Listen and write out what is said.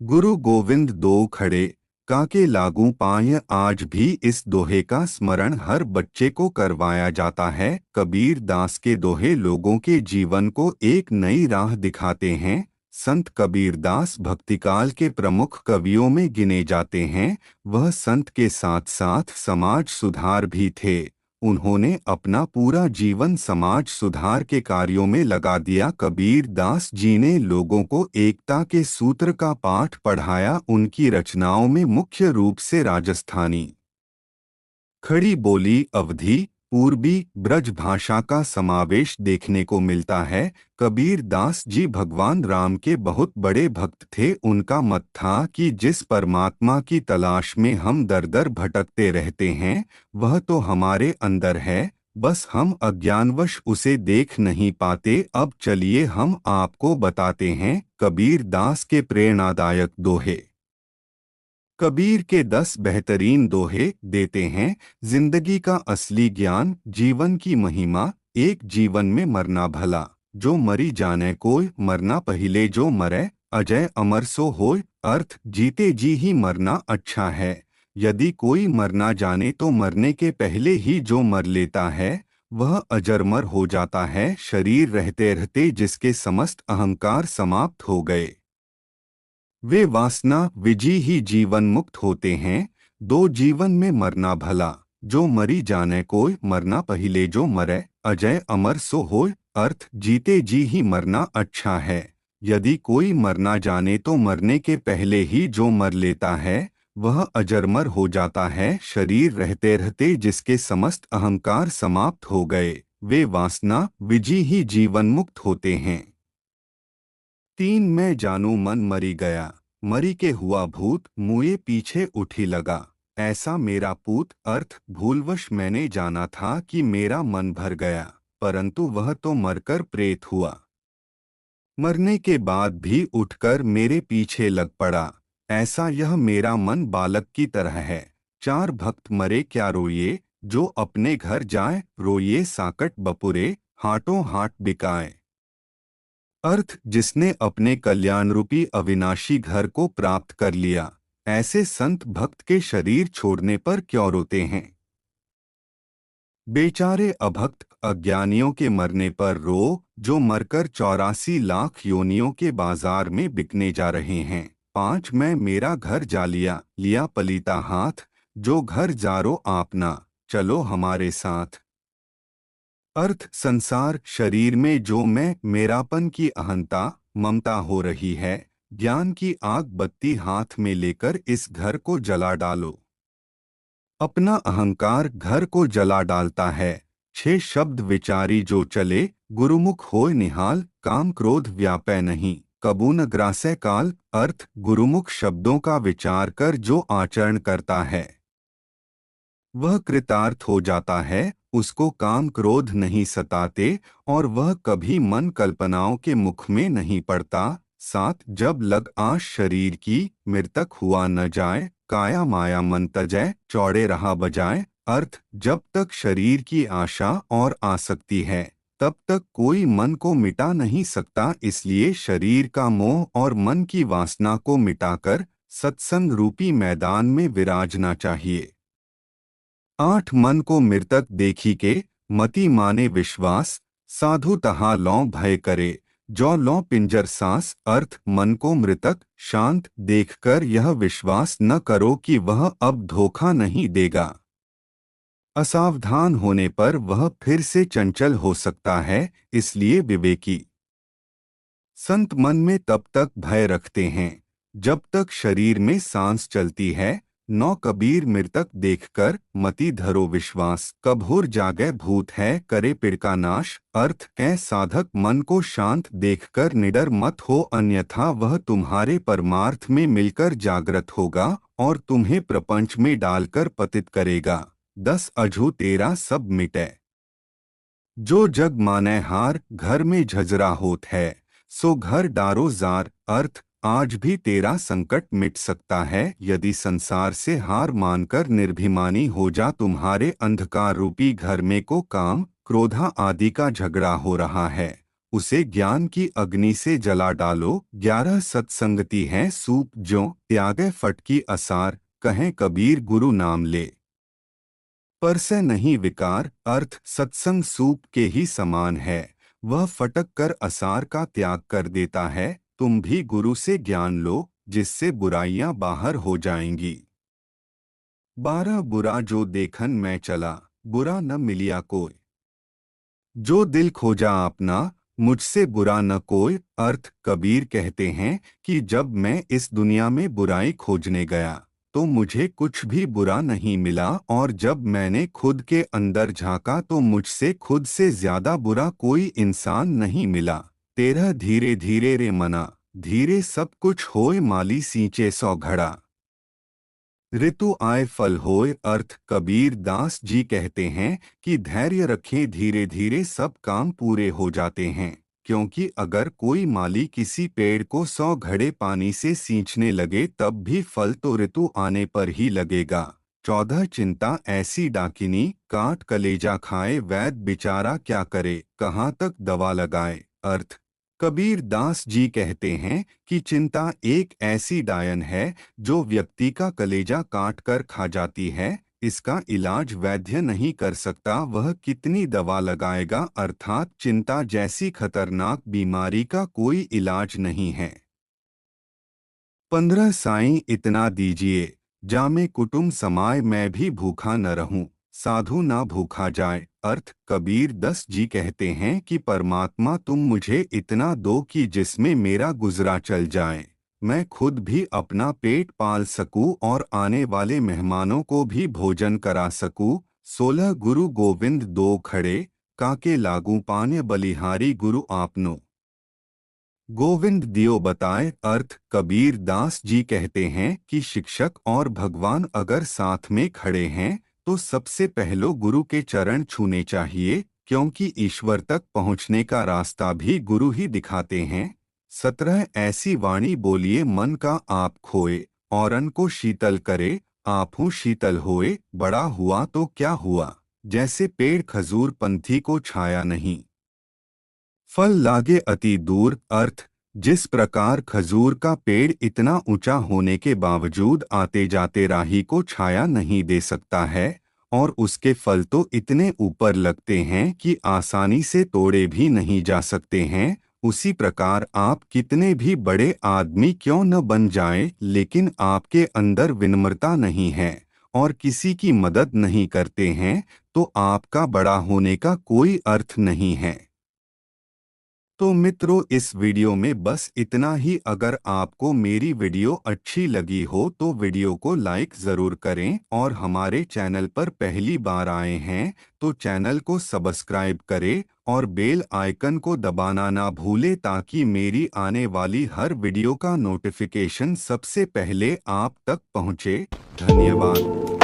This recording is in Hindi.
गुरु गोविंद दो खड़े काके लागू पाय। आज भी इस दोहे का स्मरण हर बच्चे को करवाया जाता है। कबीर दास के दोहे लोगों के जीवन को एक नई राह दिखाते हैं। संत कबीर दास भक्तिकाल के प्रमुख कवियों में गिने जाते हैं। वह संत के साथ साथ समाज सुधार भी थे। उन्होंने अपना पूरा जीवन समाज सुधार के कार्यों में लगा दिया। कबीर दास जी ने लोगों को एकता के सूत्र का पाठ पढ़ाया। उनकी रचनाओं में मुख्य रूप से राजस्थानी, खड़ी बोली, अवधी, पूर्वी, ब्रज भाषा का समावेश देखने को मिलता है। कबीर दास जी भगवान राम के बहुत बड़े भक्त थे। उनका मत था कि जिस परमात्मा की तलाश में हम दर दर भटकते रहते हैं, वह तो हमारे अंदर है, बस हम अज्ञानवश उसे देख नहीं पाते। अब चलिए हम आपको बताते हैं कबीर दास के प्रेरणादायक दोहे। कबीर के 10 बेहतरीन दोहे देते हैं जिंदगी का असली ज्ञान, जीवन की महिमा। एक जीवन में मरना भला, जो मरी जाने कोय, मरना पहिले जो मरे, अजय अमर सो होय। अर्थ, जीते जी ही मरना अच्छा है। यदि कोई मरना जाने तो मरने के पहले ही जो मर लेता है वह अजरमर हो जाता है। शरीर रहते रहते जिसके समस्त अहंकार समाप्त हो गए, वे वासना विजी ही जीवन मुक्त होते हैं। दो जीवन में मरना भला, जो मरी जाने कोय, मरना पहिले जो मरे, अजय अमर सो होय। अर्थ, जीते जी ही मरना अच्छा है। यदि कोई मरना जाने तो मरने के पहले ही जो मर लेता है वह अजरमर हो जाता है। शरीर रहते रहते जिसके समस्त अहंकार समाप्त हो गए, वे वासना विजी ही जीवन मुक्त होते हैं। 3 मैं जानू मन मरी गया, मरी के हुआ भूत, मुए पीछे उठी लगा, ऐसा मेरा पूत। अर्थ, भूलवश मैंने जाना था कि मेरा मन भर गया, परंतु वह तो मरकर प्रेत हुआ। मरने के बाद भी उठकर मेरे पीछे लग पड़ा, ऐसा यह मेरा मन बालक की तरह है। 4 भक्त मरे क्या रोइए, जो अपने घर जाए, रोइए साकट बपुरे, हाटों हाट बिकाए। अर्थ, जिसने अपने कल्याण रूपी अविनाशी घर को प्राप्त कर लिया, ऐसे संत भक्त के शरीर छोड़ने पर क्यों रोते हैं। बेचारे अभक्त अज्ञानियों के मरने पर रो, जो मरकर 84 लाख योनियों के बाजार में बिकने जा रहे हैं। 5 मैं मेरा घर जा लिया, लिया पलीता हाथ, जो घर जारो आपना, चलो हमारे साथ। अर्थ, संसार शरीर में जो मैं मेरापन की अहंता ममता हो रही है, ज्ञान की आग बत्ती हाथ में लेकर इस घर को जला डालो। अपना अहंकार घर को जला डालता है। 6 शब्द विचारी जो चले, गुरुमुख होय निहाल, काम क्रोध व्यापै नहीं, कबू न ग्रासै काल। अर्थ, गुरुमुख शब्दों का विचार कर जो आचरण करता है वह कृतार्थ हो जाता है। उसको काम क्रोध नहीं सताते और वह कभी मन कल्पनाओं के मुख में नहीं पड़ता। 7 जब लग आश शरीर की, मृतक हुआ न जाए, काया माया मन तजै, चौड़े रहा बजाए। अर्थ, जब तक शरीर की आशा और आसक्ति है तब तक कोई मन को मिटा नहीं सकता। इसलिए शरीर का मोह और मन की वासना को मिटाकर सत्संग रूपी मैदान में विराजना चाहिए। 8 मन को मृतक देखी के, मति माने विश्वास, साधु तहा लौं भय करे, जौ लौं पिंजर सांस। अर्थ, मन को मृतक शांत देखकर यह विश्वास न करो कि वह अब धोखा नहीं देगा। असावधान होने पर वह फिर से चंचल हो सकता है। इसलिए विवेकी संत मन में तब तक भय रखते हैं जब तक शरीर में सांस चलती है। 9 कबीर मृतक देखकर मति धरो विश्वास, कबहुर जागै भूत है करे पिड़ का नाश। अर्थ, है साधक मन को शांत देखकर निडर मत हो, अन्यथा वह तुम्हारे परमार्थ में मिलकर जागृत होगा और तुम्हें प्रपंच में डालकर पतित करेगा। 10 अझू तेरा सब मिटे, जो जग माने हार, घर में झजरा होत है, सो घर डारो जार। अर्थ, आज भी तेरा संकट मिट सकता है यदि संसार से हार मानकर निर्भिमानी हो जा। तुम्हारे अंधकार रूपी घर में को काम क्रोधा आदि का झगड़ा हो रहा है उसे ज्ञान की अग्नि से जला डालो। 11 सत्संगति है सूप जो त्यागे फटकी असार, कहें कबीर गुरु नाम ले पर से नहीं विकार। अर्थ सत्संग सूप के ही समान है, वह फटक कर असार का त्याग कर देता है। तुम भी गुरु से ज्ञान लो, जिससे बुराइयां बाहर हो जाएंगी। 12 बुरा जो देखन मैं चला, बुरा न मिलिया कोई, जो दिल खोजा अपना, मुझसे बुरा न कोई। अर्थ कबीर कहते हैं कि जब मैं इस दुनिया में बुराई खोजने गया तो मुझे कुछ भी बुरा नहीं मिला, और जब मैंने खुद के अंदर झांका तो मुझसे खुद से ज्यादा बुरा कोई इंसान नहीं मिला। 13 धीरे धीरे रे मना, धीरे सब कुछ होए माली सींचे सौ घड़ा, ऋतु आए फल होए। अर्थ कबीर दास जी कहते हैं कि धैर्य रखें, धीरे धीरे सब काम पूरे हो जाते हैं। क्योंकि अगर कोई माली किसी पेड़ को 100 घड़े पानी से सींचने लगे तब भी फल तो ऋतु आने पर ही लगेगा। 14 चिंता ऐसी डाकिनी, काट कलेजा खाए, वैद बेचारा क्या करे, कहाँ तक दवा लगाए। अर्थ कबीर दास जी कहते हैं कि चिंता एक ऐसी डायन है जो व्यक्ति का कलेजा काट कर खा जाती है। इसका इलाज वैद्य नहीं कर सकता, वह कितनी दवा लगाएगा। अर्थात चिंता जैसी खतरनाक बीमारी का कोई इलाज नहीं है। 15 साईं इतना दीजिए, जामे कुटुम समाए, मैं भी भूखा न रहूं, साधु ना भूखा जाए। अर्थ कबीर दस जी कहते हैं कि परमात्मा तुम मुझे इतना दो कि जिसमें मेरा गुजरा चल जाए, मैं खुद भी अपना पेट पाल सकूं और आने वाले मेहमानों को भी भोजन करा सकूं। 16 गुरु गोविंद दो खड़े, काके लागू पान्य बलिहारी, गुरु आपनो गोविंद दियो बताए। अर्थ कबीर दास जी कहते हैं कि शिक्षक और भगवान अगर साथ में खड़े हैं तो सबसे पहले गुरु के चरण छूने चाहिए, क्योंकि ईश्वर तक पहुंचने का रास्ता भी गुरु ही दिखाते हैं। 17 ऐसी वाणी बोलिए मन का आप खोए, औरन को शीतल करे, आपहू शीतल होए। बड़ा हुआ तो क्या हुआ, जैसे पेड़ खजूर पंथी को छाया नहीं, फल लागे अति दूर। अर्थ जिस प्रकार खजूर का पेड़ इतना ऊंचा होने के बावजूद आते जाते राही को छाया नहीं दे सकता है, और उसके फल तो इतने ऊपर लगते हैं कि आसानी से तोड़े भी नहीं जा सकते हैं, उसी प्रकार आप कितने भी बड़े आदमी क्यों न बन जाएं, लेकिन आपके अंदर विनम्रता नहीं है और किसी की मदद नहीं करते हैं, तो आपका बड़ा होने का कोई अर्थ नहीं है। तो मित्रों, इस वीडियो में बस इतना ही। अगर आपको मेरी वीडियो अच्छी लगी हो तो वीडियो को लाइक ज़रूर करें, और हमारे चैनल पर पहली बार आए हैं तो चैनल को सब्सक्राइब करें और बेल आइकन को दबाना ना भूलें, ताकि मेरी आने वाली हर वीडियो का नोटिफिकेशन सबसे पहले आप तक पहुंचे। धन्यवाद।